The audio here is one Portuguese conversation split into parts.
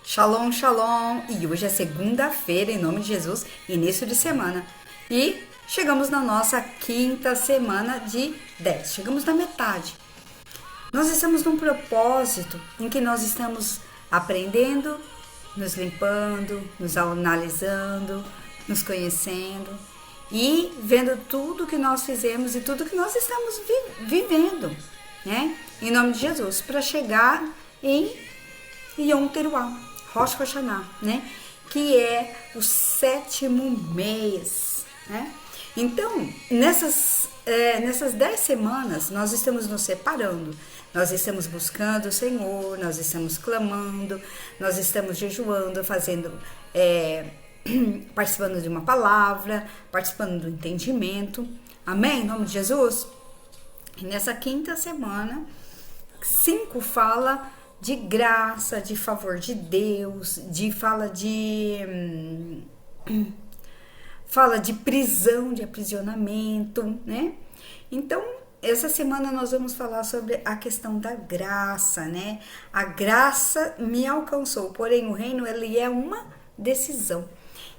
Shalom, shalom! E hoje é segunda-feira, em nome de Jesus, início de semana. E chegamos na nossa quinta semana de 10. Chegamos na metade. Nós estamos num propósito em que nós estamos aprendendo, nos limpando, nos analisando, nos conhecendo e vendo tudo que nós fizemos e tudo que nós estamos vivendo, né? Em nome de Jesus, para chegar em Yom Teruah, Rosh Hashanah, né? Que é o 7º mês, né? Então, nessas 10 semanas, nós estamos nos separando, nós estamos buscando o Senhor, nós estamos clamando, nós estamos jejuando, fazendo, participando de uma palavra, participando do entendimento, amém? Em nome de Jesus? E nessa quinta semana, 5 fala de graça, de favor de Deus, fala de prisão, de aprisionamento, né? Então, essa semana nós vamos falar sobre a questão da graça, né? A graça me alcançou, porém o reino, ele é uma decisão.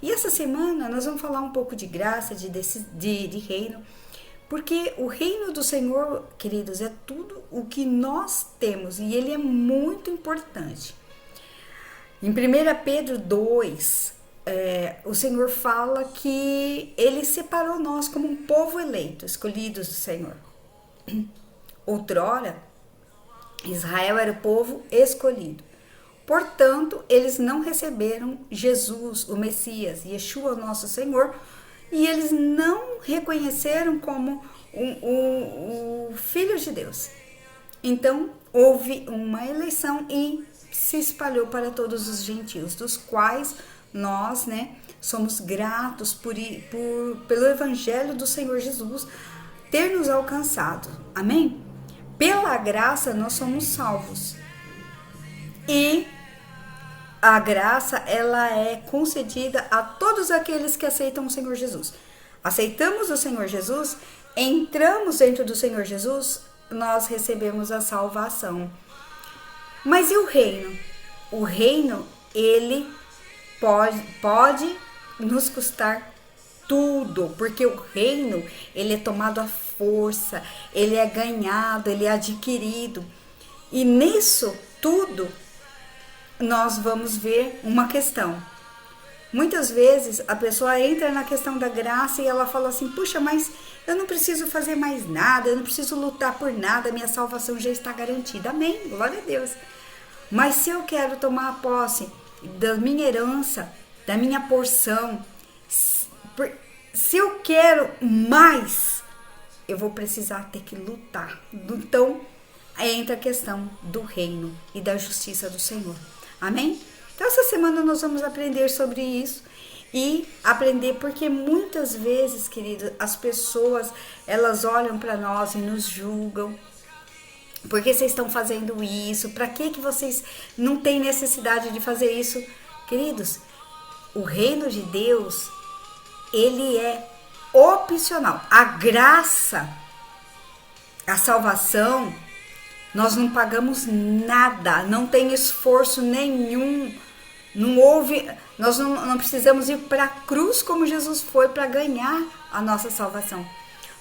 E essa semana nós vamos falar um pouco de graça, de reino, porque o reino do Senhor, queridos, é tudo o que nós temos e ele é muito importante. Em 1 Pedro 2, o Senhor fala que ele separou nós como um povo eleito, escolhidos do Senhor. Outrora, Israel era o povo escolhido. Portanto, eles não receberam Jesus, o Messias, Yeshua, nosso Senhor, e eles não reconheceram como o Filho de Deus. Então, houve uma eleição e se espalhou para todos os gentios, dos quais nós, né, somos gratos pelo Evangelho do Senhor Jesus ter nos alcançado. Amém? Pela graça, nós somos salvos. E a graça, ela é concedida a todos aqueles que aceitam o Senhor Jesus. Aceitamos o Senhor Jesus, entramos dentro do Senhor Jesus, nós recebemos a salvação. Mas e o reino? O reino, ele pode nos custar tudo, porque o reino, ele é tomado à força, ele é ganhado, ele é adquirido. E nisso tudo, nós vamos ver uma questão. Muitas vezes a pessoa entra na questão da graça e ela fala assim: puxa, mas eu não preciso fazer mais nada, eu não preciso lutar por nada, minha salvação já está garantida. Amém, glória a Deus. Mas se eu quero tomar a posse da minha herança, da minha porção, se eu quero mais, eu vou precisar ter que lutar. Então entra a questão do reino e da justiça do Senhor. Amém? Então essa semana nós vamos aprender sobre isso e aprender porque muitas vezes, queridos, as pessoas, elas olham para nós e nos julgam. Por que vocês estão fazendo isso? Para que vocês não têm necessidade de fazer isso? Queridos, o reino de Deus, ele é opcional. A graça, a salvação, nós não pagamos nada, não tem esforço nenhum, não houve, nós não precisamos ir para a cruz como Jesus foi para ganhar a nossa salvação.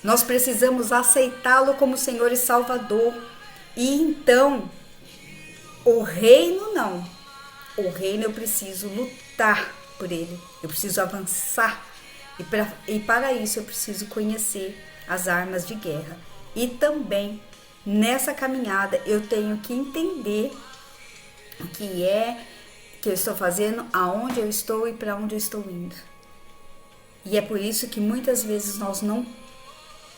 Nós precisamos aceitá-lo como Senhor e Salvador. E então, o reino não. O reino eu preciso lutar por ele, eu preciso avançar. E para isso eu preciso conhecer as armas de guerra. E também, nessa caminhada, eu tenho que entender o que é que eu estou fazendo, aonde eu estou e para onde eu estou indo. E é por isso que muitas vezes nós não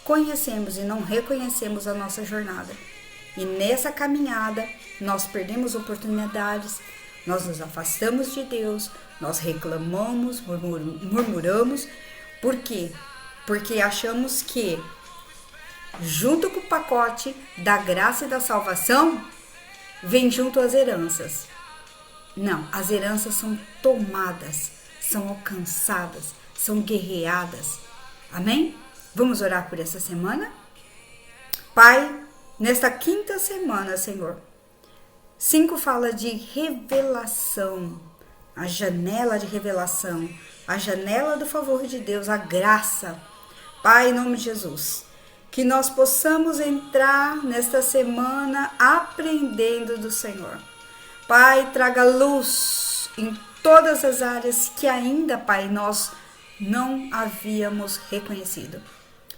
conhecemos e não reconhecemos a nossa jornada. E nessa caminhada, nós perdemos oportunidades, nós nos afastamos de Deus, nós reclamamos, murmuramos. Por quê? Porque achamos que, junto com o pacote da graça e da salvação, vem junto as heranças. Não, as heranças são tomadas, são alcançadas, são guerreadas. Amém? Vamos orar por essa semana? Pai, nesta quinta semana, Senhor, 5 fala de revelação, a janela de revelação, a janela do favor de Deus, a graça. Pai, em nome de Jesus, que nós possamos entrar nesta semana aprendendo do Senhor. Pai, traga luz em todas as áreas que ainda, Pai, nós não havíamos reconhecido.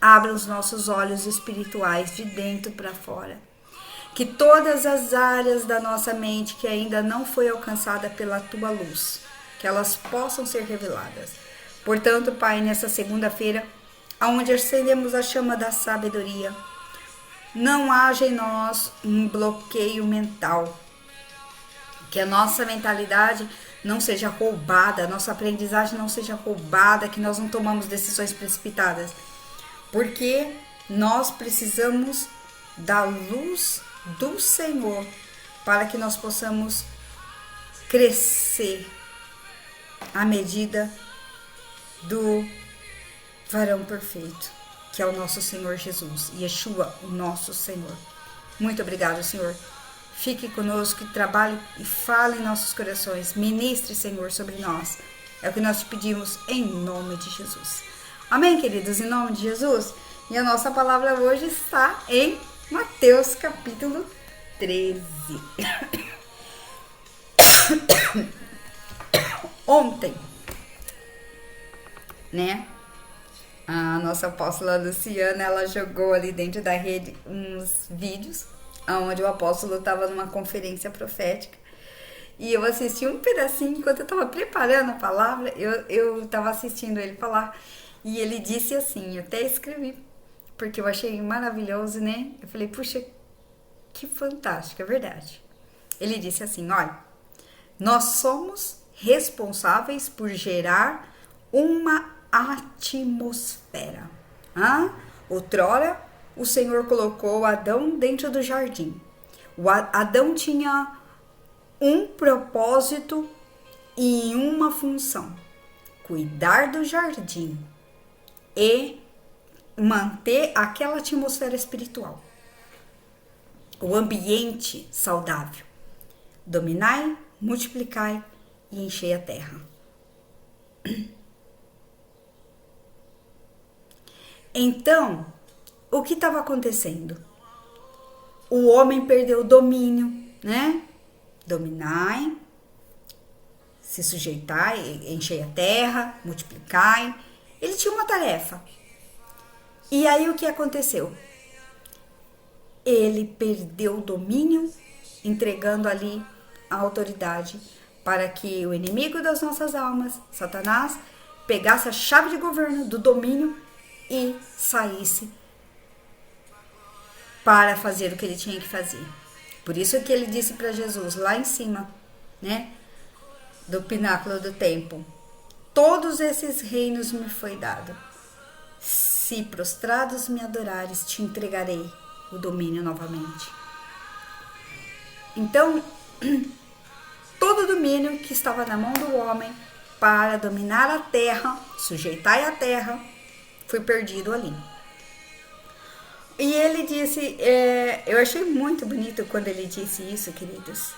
Abra os nossos olhos espirituais de dentro para fora. Que todas as áreas da nossa mente que ainda não foi alcançada pela Tua luz, que elas possam ser reveladas. Portanto, Pai, nessa segunda-feira, onde acendemos a chama da sabedoria, não haja em nós um bloqueio mental. Que a nossa mentalidade não seja roubada, a nossa aprendizagem não seja roubada, que nós não tomamos decisões precipitadas. Porque nós precisamos da luz do Senhor para que nós possamos crescer à medida do varão perfeito, que é o nosso Senhor Jesus, Yeshua, o nosso Senhor. Muito obrigado, Senhor. Fique conosco, trabalhe e fale em nossos corações. Ministre, Senhor, sobre nós. É o que nós te pedimos em nome de Jesus. Amém, queridos? Em nome de Jesus. E a nossa palavra hoje está em Mateus capítulo 13. Ontem, né? A nossa apóstola Luciana, ela jogou ali dentro da rede uns vídeos onde o apóstolo estava numa conferência profética. E eu assisti um pedacinho enquanto eu estava preparando a palavra. Eu estava assistindo ele falar. E ele disse assim, eu até escrevi, porque eu achei maravilhoso, né? Eu falei, puxa, que fantástico, é verdade. Ele disse assim, olha, nós somos responsáveis por gerar uma atmosfera. Outrora, o Senhor colocou Adão dentro do jardim. Adão tinha um propósito e uma função: cuidar do jardim e manter aquela atmosfera espiritual, o ambiente saudável. Dominai, multiplicai e enchei a terra. Então, o que estava acontecendo? O homem perdeu o domínio, né? Dominai, se sujeitai, enchei a terra, multiplicai. Ele tinha uma tarefa. E aí o que aconteceu? Ele perdeu o domínio, entregando ali a autoridade para que o inimigo das nossas almas, Satanás, pegasse a chave de governo do domínio e saísse para fazer o que ele tinha que fazer. Por isso que ele disse para Jesus, lá em cima, né, do pináculo do templo, todos esses reinos me foi dado. Se prostrados me adorares, te entregarei o domínio novamente. Então, todo o domínio que estava na mão do homem para dominar a terra, sujeitar a terra, foi perdido ali. E ele disse, eu achei muito bonito quando ele disse isso, queridos.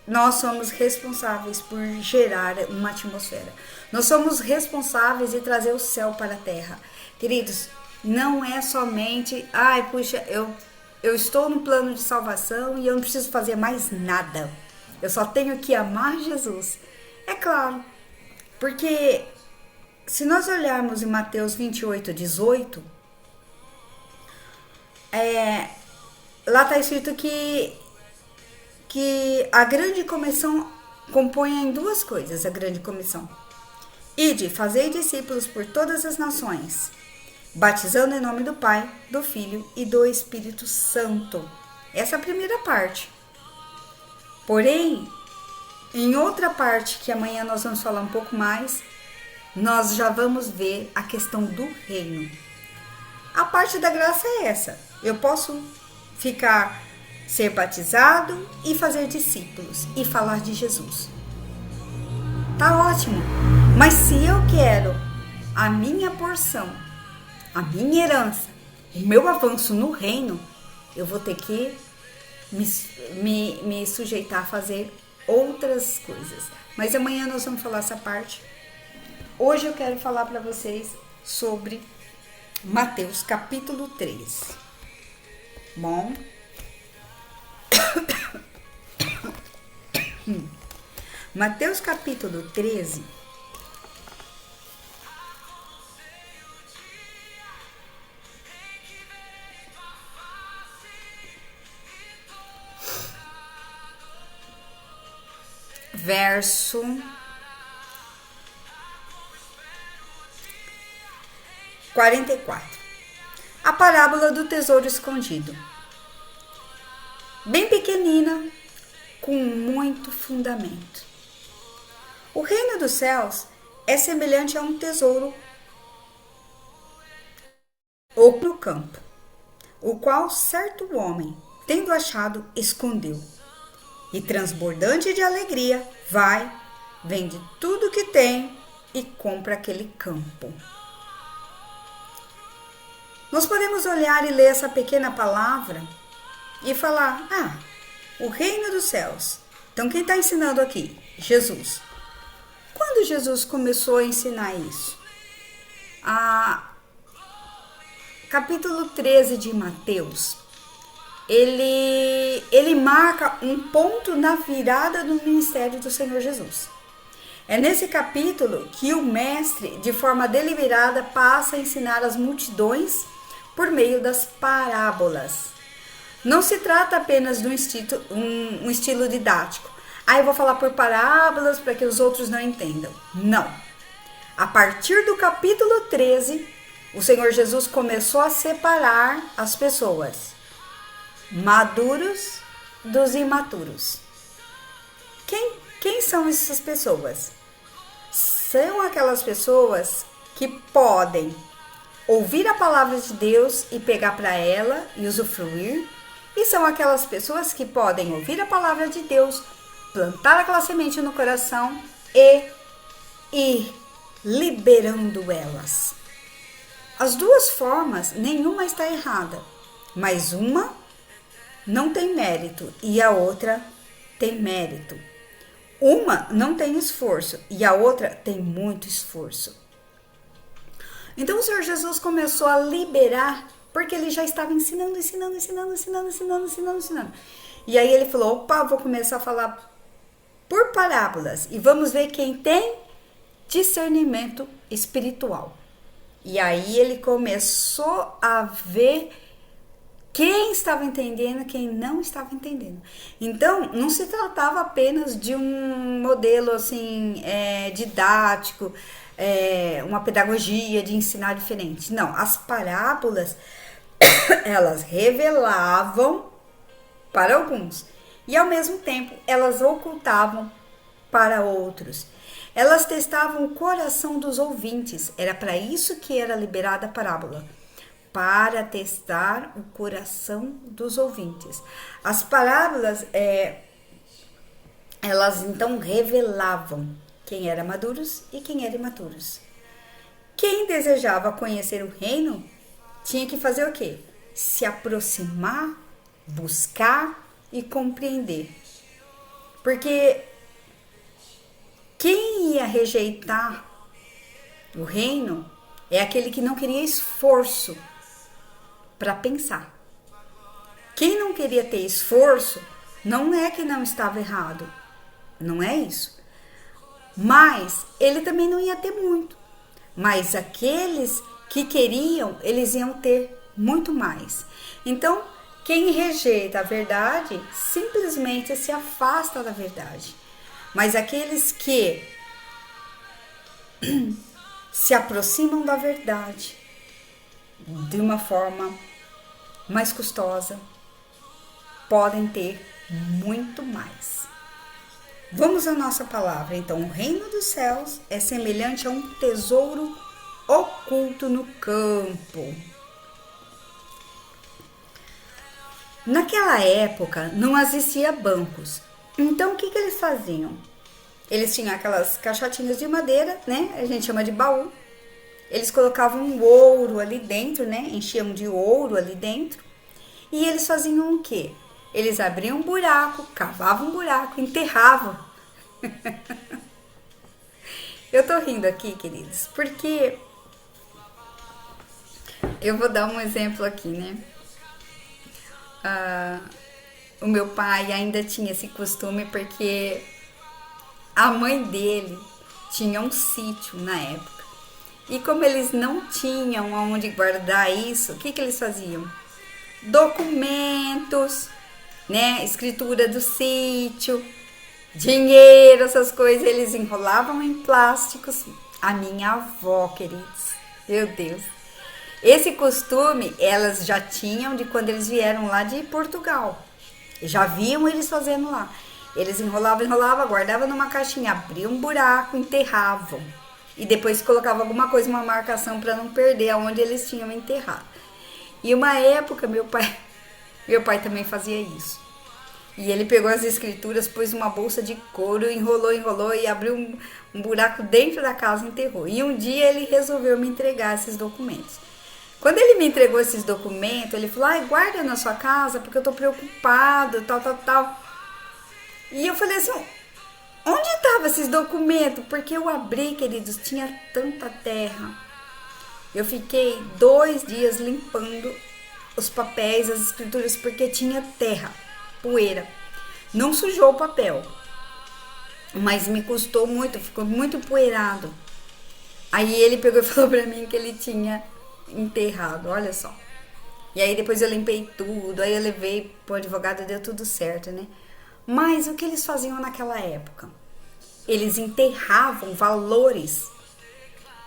Nós somos responsáveis por gerar uma atmosfera. Nós somos responsáveis de trazer o céu para a terra. Queridos, não é somente, puxa, eu estou no plano de salvação e eu não preciso fazer mais nada. Eu só tenho que amar Jesus. É claro, porque se nós olharmos em Mateus 28:18, lá está escrito que a grande comissão compõe em duas coisas, a grande comissão. Ide, fazei discípulos por todas as nações, batizando em nome do Pai, do Filho e do Espírito Santo. Essa é a primeira parte. Porém, em outra parte, que amanhã nós vamos falar um pouco mais, nós já vamos ver a questão do reino. A parte da graça é essa. Eu posso ser batizado e fazer discípulos e falar de Jesus. Tá ótimo. Mas se eu quero a minha porção, a minha herança, o meu avanço no reino, eu vou ter que me sujeitar a fazer outras coisas. Mas amanhã nós vamos falar essa parte. Hoje eu quero falar para vocês sobre Mateus capítulo 3. Bom, Mateus capítulo 13. Verso 44. A parábola do tesouro escondido. Bem pequenina, com muito fundamento. O reino dos céus é semelhante a um tesouro ou no campo, o qual certo homem, tendo achado, escondeu. E transbordante de alegria, vai, vende tudo que tem e compra aquele campo. Nós podemos olhar e ler essa pequena palavra e falar, o reino dos céus. Então quem está ensinando aqui? Jesus. Quando Jesus começou a ensinar isso? Capítulo 13 de Mateus, ele marca um ponto na virada do ministério do Senhor Jesus. É nesse capítulo que o mestre, de forma deliberada, passa a ensinar as multidões por meio das parábolas. Não se trata apenas de um estilo didático. Eu vou falar por parábolas para que os outros não entendam. Não. A partir do capítulo 13, o Senhor Jesus começou a separar as pessoas maduros dos imaturos. Quem são essas pessoas? São aquelas pessoas que podem ouvir a palavra de Deus e pegar para ela e usufruir. E são aquelas pessoas que podem ouvir a palavra de Deus, plantar aquela semente no coração e ir liberando elas. As duas formas, nenhuma está errada, mas uma não tem mérito e a outra tem mérito. Uma não tem esforço e a outra tem muito esforço. Então o Senhor Jesus começou a liberar, porque ele já estava ensinando. E aí ele falou, vou começar a falar por parábolas e vamos ver quem tem discernimento espiritual. E aí ele começou a ver quem estava entendendo, quem não estava entendendo. Então, não se tratava apenas de um modelo assim, didático, uma pedagogia de ensinar diferente. Não, as parábolas, elas revelavam para alguns e ao mesmo tempo elas ocultavam para outros. Elas testavam o coração dos ouvintes. Era para isso que era liberada a parábola, para testar o coração dos ouvintes. As parábolas, elas então revelavam quem era maduros e quem era imaturos. Quem desejava conhecer o reino tinha que fazer o quê? Se aproximar, buscar e compreender. Porque quem ia rejeitar o reino é aquele que não queria esforço para pensar. Quem não queria ter esforço não é que não estava errado, não é isso. Mas ele também não ia ter muito. Mas aqueles que queriam, eles iam ter muito mais. Então, quem rejeita a verdade simplesmente se afasta da verdade. Mas aqueles que se aproximam da verdade de uma forma mais custosa, podem ter muito mais. Vamos à nossa palavra. Então, o reino dos céus é semelhante a um tesouro oculto no campo. Naquela época, não existia bancos. Então, o que eles faziam? Eles tinham aquelas caixotinhas de madeira, né? A gente chama de baú. Eles colocavam ouro ali dentro, né? Enchiam de ouro ali dentro. E eles faziam o quê? Eles abriam um buraco, cavavam um buraco, enterravam. Eu tô rindo aqui, queridos, porque eu vou dar um exemplo aqui, né? O meu pai ainda tinha esse costume porque a mãe dele tinha um sítio na época. E como eles não tinham onde guardar isso, o que eles faziam? Documentos, né? Escritura do sítio, dinheiro, essas coisas, eles enrolavam em plásticos. A minha avó, queridos, meu Deus. Esse costume elas já tinham de quando eles vieram lá de Portugal. Já viam eles fazendo lá. Eles enrolavam, guardavam numa caixinha, abriam um buraco, enterravam. E depois colocavam alguma coisa, uma marcação para não perder aonde eles tinham enterrado. E uma época meu pai também fazia isso. E ele pegou as escrituras, pôs uma bolsa de couro, enrolou e abriu um buraco dentro da casa e enterrou. E um dia ele resolveu me entregar esses documentos. Quando ele me entregou esses documentos, ele falou, guarda na sua casa, porque eu tô preocupado, tal. E eu falei assim, onde estavam esses documentos? Porque eu abri, queridos, tinha tanta terra. Eu fiquei 2 dias limpando os papéis, as escrituras, porque tinha terra, poeira. Não sujou o papel, mas me custou muito, ficou muito empoeirado. Aí ele pegou e falou pra mim que ele tinha enterrado, olha só. E aí depois eu limpei tudo, aí eu levei pro advogado, deu tudo certo, né? Mas o que eles faziam naquela época? Eles enterravam valores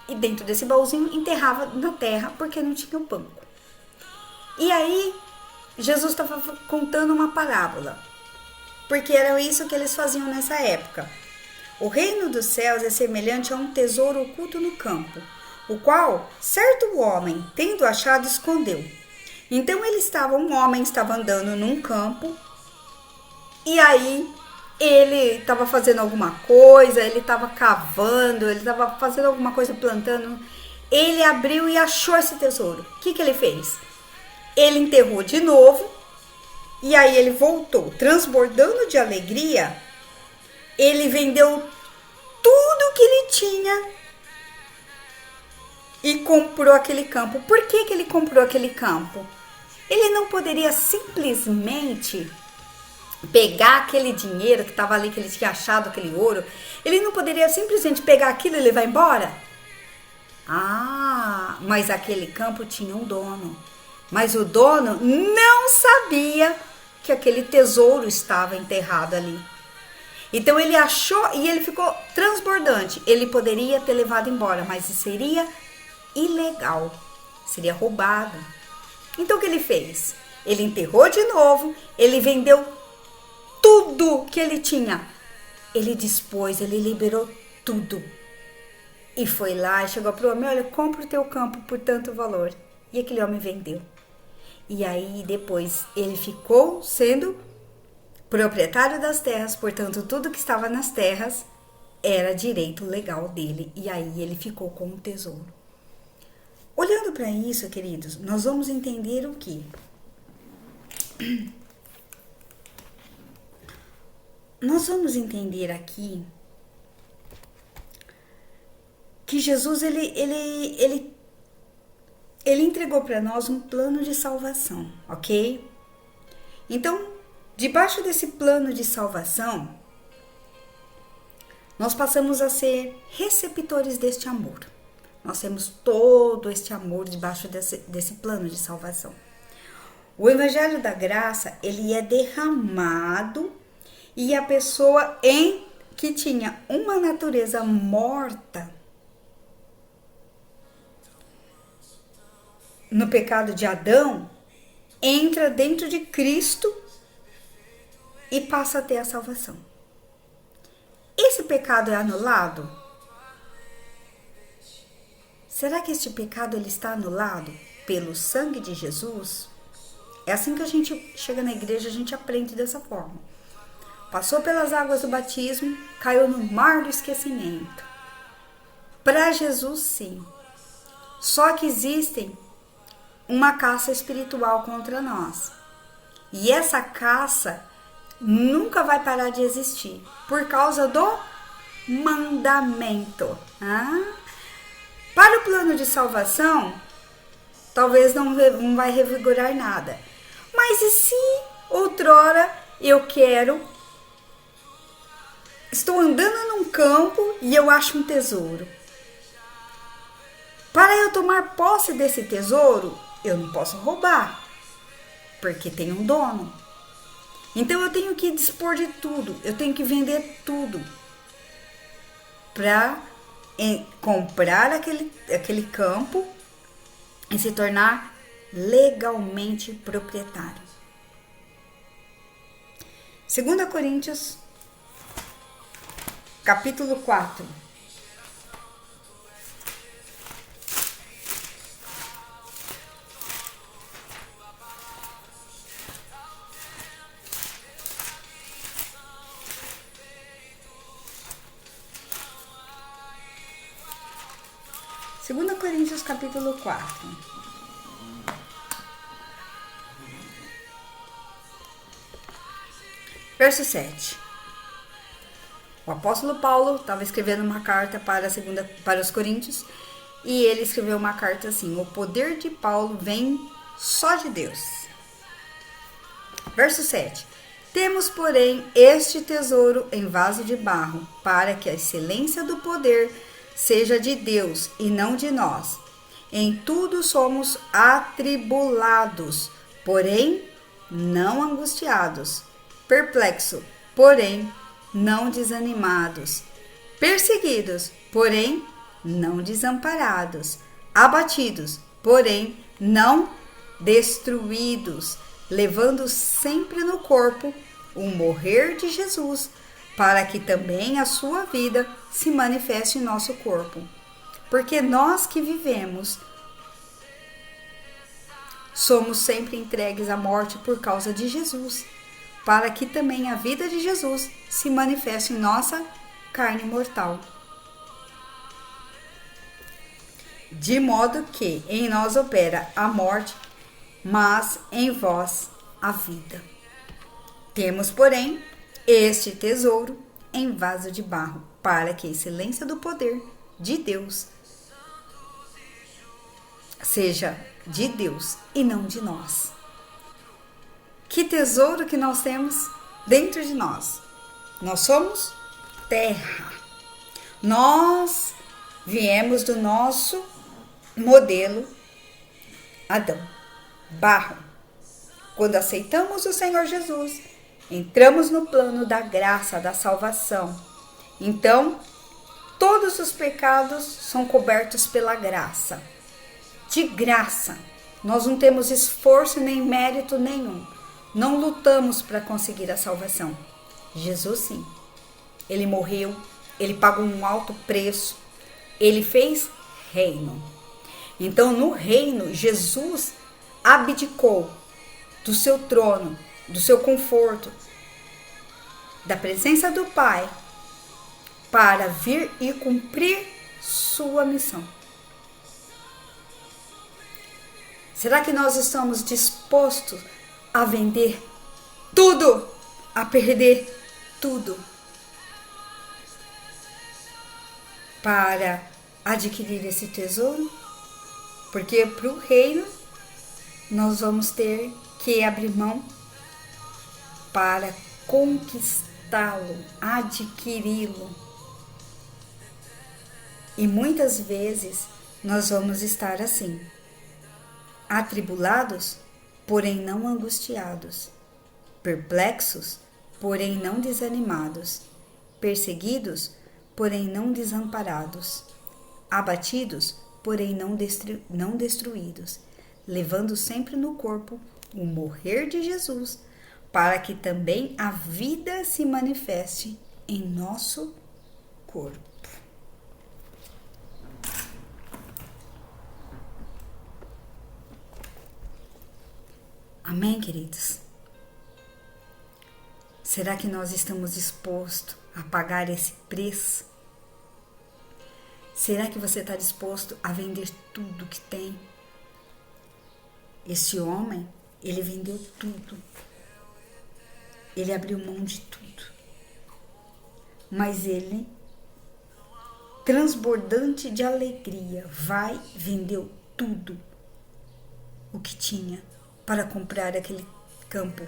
e dentro desse baúzinho enterrava na terra porque não tinha o banco. E aí Jesus estava contando uma parábola, porque era isso que eles faziam nessa época. O reino dos céus é semelhante a um tesouro oculto no campo, o qual certo homem, tendo achado, escondeu. Então um homem estava andando num campo, e aí ele estava fazendo alguma coisa, ele estava cavando, ele estava fazendo alguma coisa, plantando. Ele abriu e achou esse tesouro. O que ele fez? Ele enterrou de novo, e aí ele voltou, transbordando de alegria. Ele vendeu tudo que ele tinha e comprou aquele campo. Por que ele comprou aquele campo? Ele não poderia simplesmente pegar aquele dinheiro que estava ali, que ele tinha achado, aquele ouro. Ele não poderia simplesmente pegar aquilo e levar embora? Mas aquele campo tinha um dono. Mas o dono não sabia que aquele tesouro estava enterrado ali. Então ele achou e ele ficou transbordante. Ele poderia ter levado embora, mas seria ilegal, seria roubado. Então o que ele fez? Ele enterrou de novo, ele vendeu tudo que ele tinha. Ele dispôs, ele liberou tudo. E foi lá e chegou para o homem, olha, compra o teu campo por tanto valor. E aquele homem vendeu. E aí depois ele ficou sendo proprietário das terras, portanto tudo que estava nas terras era direito legal dele. E aí ele ficou com o tesouro. Olhando para isso, queridos, nós vamos entender o quê? Nós vamos entender aqui que Jesus ele entregou para nós um plano de salvação, ok? Então, debaixo desse plano de salvação, nós passamos a ser receptores deste amor. Nós temos todo este amor debaixo desse plano de salvação. O Evangelho da Graça, ele é derramado e a pessoa que tinha uma natureza morta no pecado de Adão, entra dentro de Cristo e passa a ter a salvação. Esse pecado é anulado? Será que este pecado ele está anulado pelo sangue de Jesus? É assim que a gente chega na igreja, a gente aprende dessa forma. Passou pelas águas do batismo, caiu no mar do esquecimento. Para Jesus, sim. Só que existem uma caça espiritual contra nós. E essa caça nunca vai parar de existir por causa do mandamento. Para o plano de salvação, talvez não vai revigorar nada. Mas e se outrora estou andando num campo e eu acho um tesouro? Para eu tomar posse desse tesouro, eu não posso roubar, porque tem um dono. Então eu tenho que dispor de tudo, eu tenho que vender tudo para comprar aquele campo e se tornar legalmente proprietário. 2 Coríntios, capítulo 4. Segunda Coríntios, capítulo 4. Verso 7. O apóstolo Paulo estava escrevendo uma carta para os Coríntios e ele escreveu uma carta assim: o poder de Paulo vem só de Deus. Verso 7. Temos, porém, este tesouro em vaso de barro, para que a excelência do poder seja de Deus e não de nós. Em tudo somos atribulados, porém não angustiados, perplexos, porém não desanimados, perseguidos, porém não desamparados, abatidos, porém não destruídos, levando sempre no corpo o morrer de Jesus, para que também a sua vida se manifeste em nosso corpo. Porque nós que vivemos somos sempre entregues à morte por causa de Jesus, para que também a vida de Jesus se manifeste em nossa carne mortal. De modo que em nós opera a morte, mas em vós a vida. Temos, porém, este tesouro em vaso de barro, para que a excelência do poder de Deus seja de Deus e não de nós. Que tesouro que nós temos dentro de nós. Nós somos terra. Nós viemos do nosso modelo Adão, barro. Quando aceitamos o Senhor Jesus, entramos no plano da graça, da salvação. Então, todos os pecados são cobertos pela graça. De graça. Nós não temos esforço nem mérito nenhum. Não lutamos para conseguir a salvação. Jesus sim. Ele morreu, ele pagou um alto preço, ele fez reino. Então, no reino, Jesus abdicou do seu trono, do seu conforto, da presença do Pai, para vir e cumprir sua missão. Será que nós estamos dispostos a vender tudo, a perder tudo, para adquirir esse tesouro? Porque para o reino nós vamos ter que abrir mão para conquistá-lo, adquiri-lo. E muitas vezes nós vamos estar assim, atribulados, porém não angustiados, perplexos, porém não desanimados, perseguidos, porém não desamparados, abatidos, porém não destruídos, levando sempre no corpo o morrer de Jesus, para que também a vida se manifeste em nosso corpo. Amém, queridos? Será que nós estamos dispostos a pagar esse preço? Será que você está disposto a vender tudo que tem? Esse homem, ele vendeu tudo Ele abriu mão de tudo. Mas ele, transbordante de alegria, vendeu tudo o que tinha para comprar aquele campo,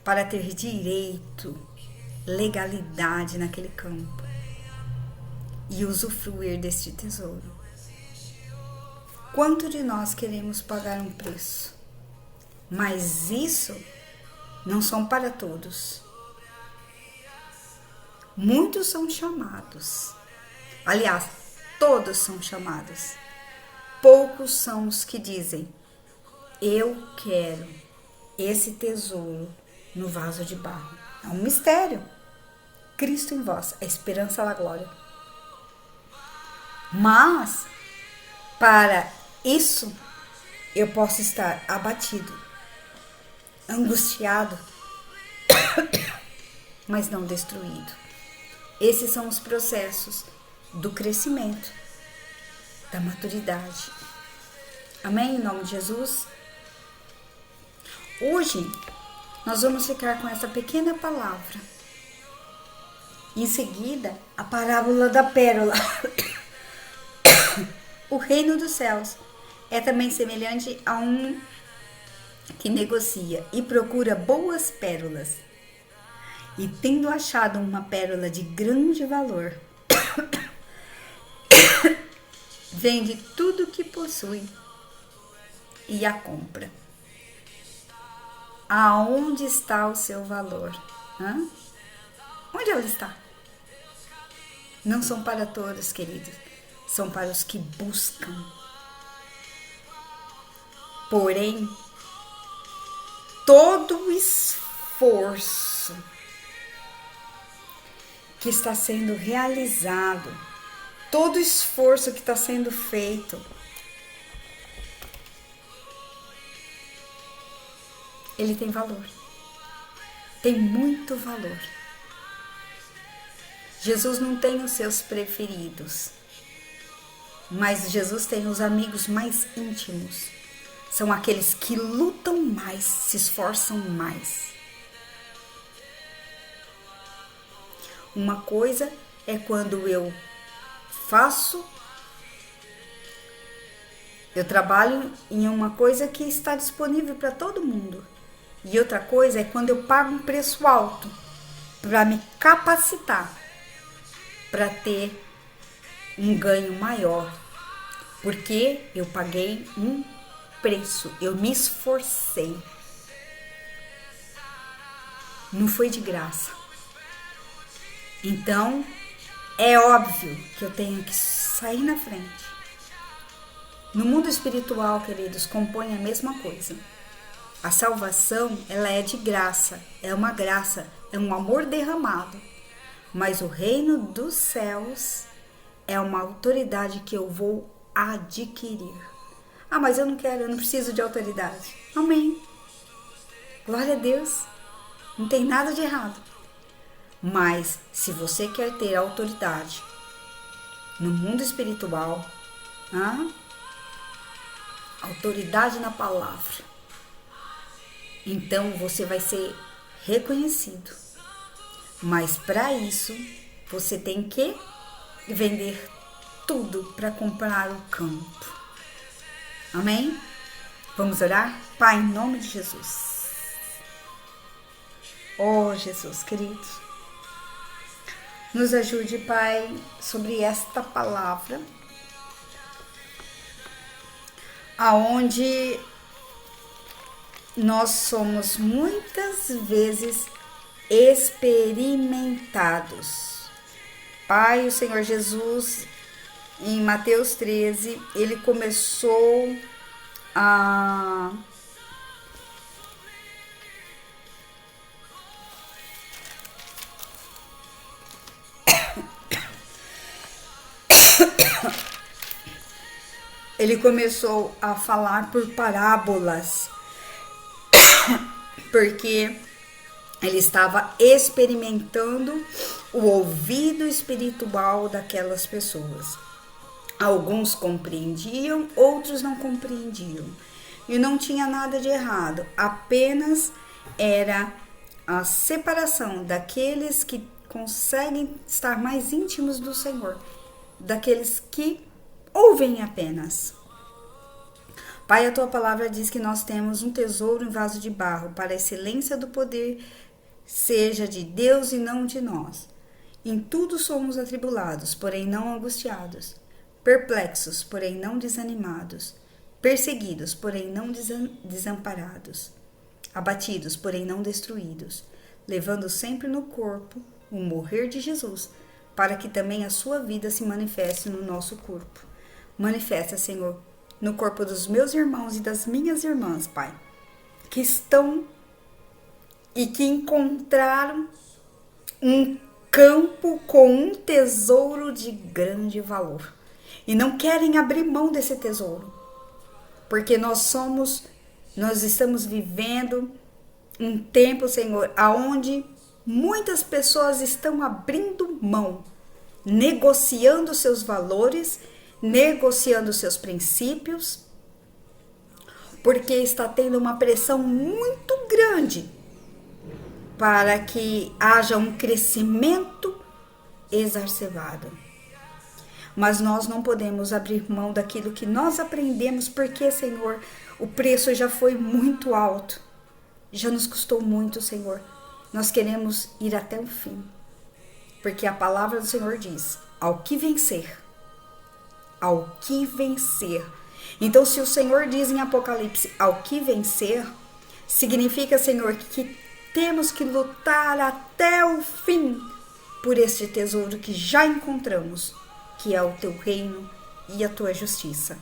para ter direito, legalidade naquele campo e usufruir deste tesouro. Quanto de nós queremos pagar um preço? Mas isso não são para todos. Muitos são chamados. Aliás, todos são chamados. Poucos são os que dizem: eu quero esse tesouro no vaso de barro. É um mistério. Cristo em vós, a esperança da glória. Mas, para isso, eu posso estar abatido, angustiado, mas não destruído. Esses são os processos do crescimento, da maturidade. Amém? Em nome de Jesus. Hoje, nós vamos ficar com essa pequena palavra. Em seguida, a parábola da pérola. O reino dos céus é também semelhante a um que negocia e procura boas pérolas. E tendo achado uma pérola de grande valor, vende tudo o que possui e a compra. Aonde está o seu valor? Onde ela está? Não são para todos, queridos. São para os que buscam. Porém, todo o esforço que está sendo realizado, todo o esforço que está sendo feito, ele tem valor. Tem muito valor. Jesus não tem os seus preferidos, mas Jesus tem os amigos mais íntimos. São aqueles que lutam mais, se esforçam mais. Uma coisa é quando eu trabalho em uma coisa que está disponível para todo mundo. E outra coisa é quando eu pago um preço alto para me capacitar, para ter um ganho maior. Porque eu paguei um preço, eu me esforcei. Não foi de graça. Então, é óbvio que eu tenho que sair na frente. No mundo espiritual, queridos, compõe a mesma coisa. A salvação, ela é de graça, é uma graça, é um amor derramado. Mas o reino dos céus é uma autoridade que eu vou adquirir. Mas eu não quero, eu não preciso de autoridade. Amém. Glória a Deus. Não tem nada de errado. Mas se você quer ter autoridade no mundo espiritual, autoridade na palavra, então você vai ser reconhecido. Mas para isso, você tem que vender tudo para comprar o campo. Amém? Vamos orar? Pai, em nome de Jesus. Oh, Jesus, querido. Nos ajude, Pai, sobre esta palavra, aonde nós somos muitas vezes experimentados. Pai, o Senhor Jesus, em Mateus 13, ele começou a falar por parábolas, porque ele estava experimentando o ouvido espiritual daquelas pessoas. Alguns compreendiam, outros não compreendiam. E não tinha nada de errado, apenas era a separação daqueles que conseguem estar mais íntimos do Senhor, daqueles que ouvem apenas. Pai, a tua palavra diz que nós temos um tesouro em vaso de barro, para a excelência do poder seja de Deus e não de nós. Em tudo somos atribulados, porém não angustiados, perplexos, porém não desanimados, perseguidos, porém não desamparados, abatidos, porém não destruídos, levando sempre no corpo o morrer de Jesus, para que também a sua vida se manifeste no nosso corpo. Manifesta, Senhor, no corpo dos meus irmãos e das minhas irmãs, Pai, que estão e que encontraram um campo com um tesouro de grande valor e não querem abrir mão desse tesouro, porque nós estamos vivendo um tempo, Senhor, aonde muitas pessoas estão abrindo mão, negociando seus valores, negociando seus princípios, porque está tendo uma pressão muito grande para que haja um crescimento exacerbado. Mas nós não podemos abrir mão daquilo que nós aprendemos, porque, Senhor, o preço já foi muito alto, já nos custou muito, Senhor. Nós queremos ir até o fim, porque a palavra do Senhor diz: ao que vencer, ao que vencer. Então, se o Senhor diz em Apocalipse, ao que vencer, significa, Senhor, que temos que lutar até o fim por este tesouro que já encontramos, que é o teu reino e a tua justiça.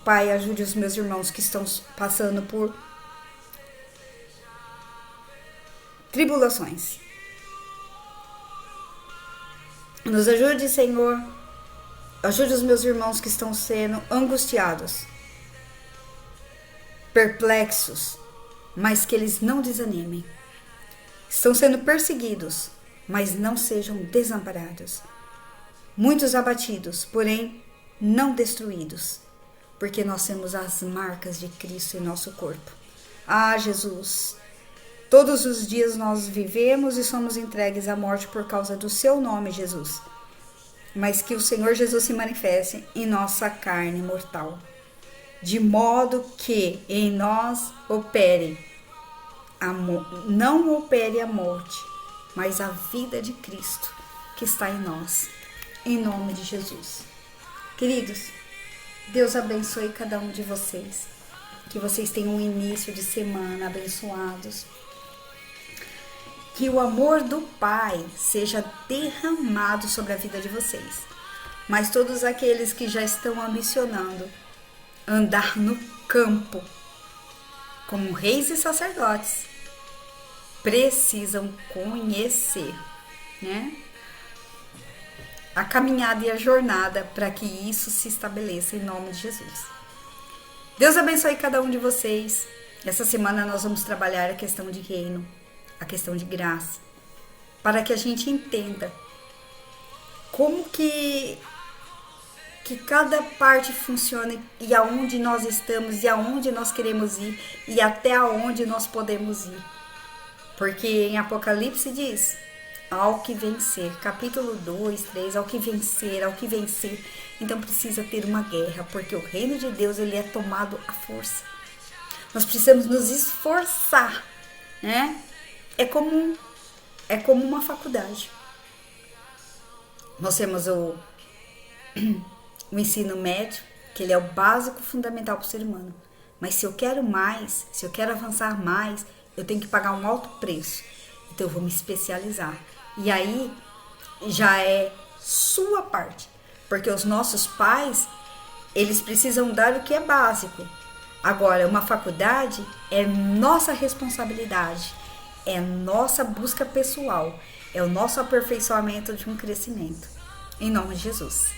Pai, ajude os meus irmãos que estão passando por tribulações. Nos ajude, Senhor. Ajude os meus irmãos que estão sendo angustiados, perplexos, mas que eles não desanimem. Estão sendo perseguidos, mas não sejam desamparados. Muitos abatidos, porém não destruídos, porque nós temos as marcas de Cristo em nosso corpo. Ah, Jesus, todos os dias nós vivemos e somos entregues à morte por causa do seu nome, Jesus. Mas que o Senhor Jesus se manifeste em nossa carne mortal, de modo que em nós não opere a morte, mas a vida de Cristo que está em nós, em nome de Jesus. Queridos, Deus abençoe cada um de vocês, que vocês tenham um início de semana abençoados, que o amor do Pai seja derramado sobre a vida de vocês. Mas todos aqueles que já estão ambicionando andar no campo como reis e sacerdotes, precisam conhecer, né, a caminhada e a jornada para que isso se estabeleça em nome de Jesus. Deus abençoe cada um de vocês. Essa semana nós vamos trabalhar a questão de reino, a questão de graça, para que a gente entenda como que cada parte funciona e aonde nós estamos e aonde nós queremos ir e até aonde nós podemos ir. Porque em Apocalipse diz, ao que vencer, capítulo 2, 3, ao que vencer, ao que vencer. Então precisa ter uma guerra, porque o reino de Deus ele é tomado à força. Nós precisamos nos esforçar, né? É como uma faculdade. Nós temos o ensino médio, que ele é o básico fundamental para o ser humano. Mas se eu quero mais, se eu quero avançar mais, eu tenho que pagar um alto preço. Então eu vou me especializar. E aí já é sua parte. Porque os nossos pais, eles precisam dar o que é básico. Agora, uma faculdade é nossa responsabilidade. É nossa busca pessoal. É o nosso aperfeiçoamento de um crescimento. Em nome de Jesus.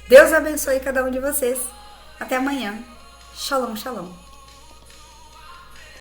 Deus abençoe cada um de vocês. Até amanhã. Shalom, shalom.